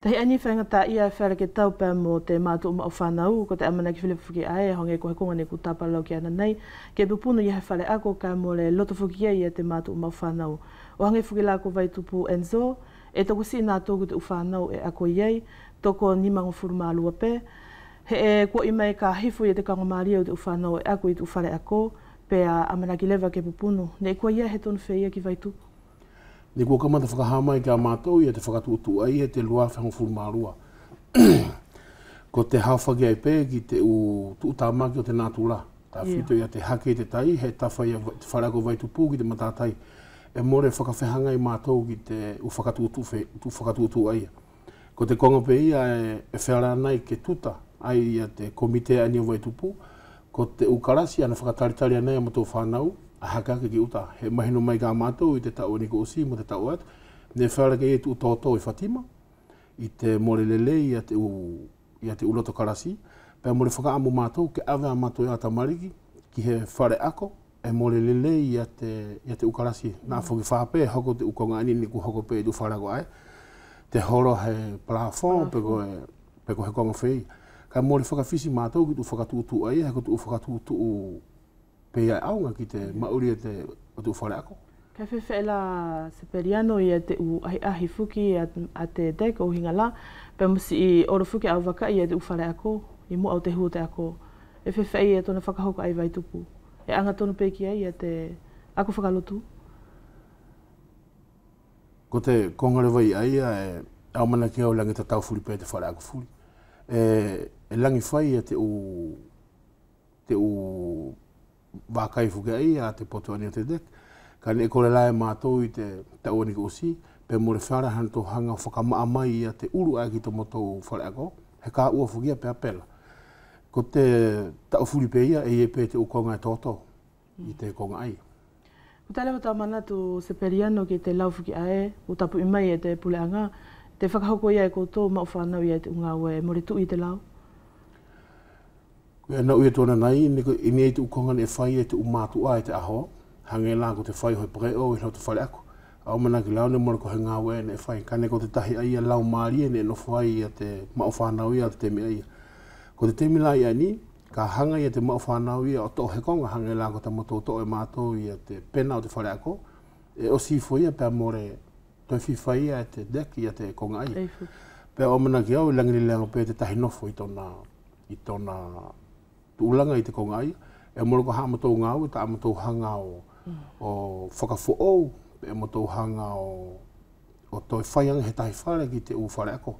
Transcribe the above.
Tahi ani whaingata ia whare ke tau pēr mō te mātu o whanau, ko te amana ki whilepuwhiki ae, honge ko he konga ne ku tāpalau ki ana nei, ke pupunu ia he whare ako ka mō le loto whuki ia te mātu o whanau. O hange whuki la ko vai tupu Enzo, e toko si nā tōku te whanau e ako iei, toko nimango furumālua pē, he e ko i mai ka hifu ia te kangomaria o te whanau e ako i te whare ako, pēr amana ki lewa ke pupunu, ne kua ia he tonu whea ki vai tupu. Ni kua kamata whakahama i ka mātou ia te whakatuutu ai e te lua whangu furumārua. Ko te hawhaki ai pē ki te tuutamaki o te nātula. Tā whito ia te hake te tai, he tawha ia te wharako vai tupu ki te matātai. E more whakawhehanga i mātou ki te whakatuutu ai. Ko te konga pē ia e whera nei ke tuta ai ia te komite ani o vai tupu. Ko te ukarasi ana whakataritari nei a matou whanau. A hakake ki uta. He mahino mai ka mātou i te tau ni ko usi mo te tau atu. Ne whaarake e tu tōtō i Fatima. I te morelele i a te uloto karasi. Pea more whakaamu mātou ke awe a mātou i a tamariki. Ki he whare ako. E morelele i a te ukarasi. Nā whoki whāpe hoko te ukonga ani ni ku hoko pe i tu wharako ai. Te horo he plafon peko he konga whei. Ka more whakawhisi mātou ki tu whakatuutu ai. He ko tu whakatuutu pea aunga ki te mauri e te o te whare ako. Ka whewhela Seperiano i te ahi fuki a te dek o hinga la, pea musi i oro fuki au waka i te whare ako, i mua au te hu te ako. E whewhei e tona whakahoka ai vai tupu. E anga tonu peki ai te ako whakalotu. Ko te kongare vai ai e au mana ki au langi ta tau furi pe te whare ako furi. E langi whai e te wakai fuke ai a te poto ani o te dek. Ka ne kore lae mātou i te tau ani ko usi, pe more whara hanto hanga whakamaa mai i a te uru ai ki to motou whare ako, he ka ua fukia pe apela. Ko te tau furi pe ia e pe te ukonga e toto i te konga ai. Ko tale wata mana tu Seperiano ki te lau fuki ae, o tapu i mai e te puleanga, te whakahoko ia e koutou mau whanau ia te unga ue more tu i te lau. Koe nau ia tōna nei, i nei te ukonga e whai e te umātu a e te aho, hange la ko te whai hoi preo i lau te whare ako. Au mana ki lau ne mora ko he ngā ue ne whai, kane ko te tahi ai a lau maari e ne no whai a te mau whanau ia te temi ai. Ko te temi lai ani, ka hanga ia te mau whanau ia o tō he konga hange la ko te moto tō e mātou ia te pena o te whare ako, e o sifo ia pēr more toi whiwhai ia e te dek ia te konga ai. Pēr au mana ki au i langiri leango pēr te tahi nofo i tōna ulanga i te konga ai, e moro ko haa matou ngau, ta matou hanga o whakafo'ou, e matou hanga o toi whaianga he tahi whare ki te u whare ako.